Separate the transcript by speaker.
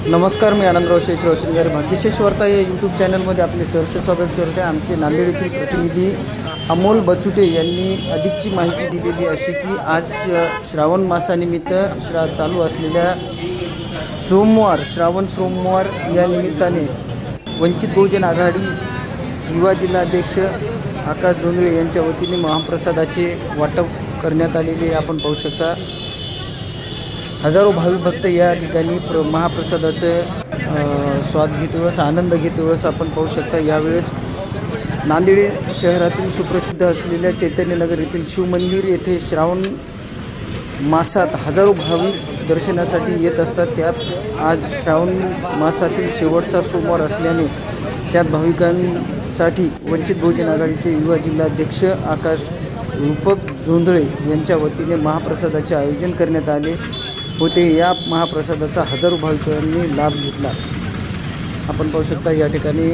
Speaker 1: नमस्कार, मी आनंदराव शेषरावशिंगारे भाग्यशेष वार्ता या यूट्यूब चॅनलमध्ये आपले सहर्ष स्वागत करते। आमचे नांदेड येथील प्रतिनिधी अमोल बचुटे यांनी अधिकची माहिती दिलेली अशी की आज श्रावण मासानिमित्त चालू असलेल्या श्रावण सोमवार या निमित्ताने वंचित बहुजन आघाडी युवा जिल्हाध्यक्ष आकाश जोंधळे यांच्या वतीने महाप्रसादाचे वाटप करण्यात आलेले आपण पाहू शकता। हजारो भाविक भक्त या ठिकाणी महाप्रसादाचं स्वाद घेत वेळेस आनंद घेत वेळेस आपण पाहू शकता। यावेळेस नांदेड शहरातील सुप्रसिद्ध असलेल्या चैतन्यनगर येथील शिवमंदिर येथे श्रावण मासात हजारो भाविक दर्शनासाठी येत असतात। त्यात आज श्रावण मासातील शेवटचा सोमवार असल्याने त्यात भाविकांसाठी वंचित बहुजन आघाडीचे युवा जिल्हाध्यक्ष आकाश रूपक जोंधळे यांच्या वतीने महाप्रसादाचे आयोजन करण्यात आले होते। या महाप्रसादाचा हजारो भाविकांनी लाभ घेतला। आपण पाहू शकता या ठिकाणी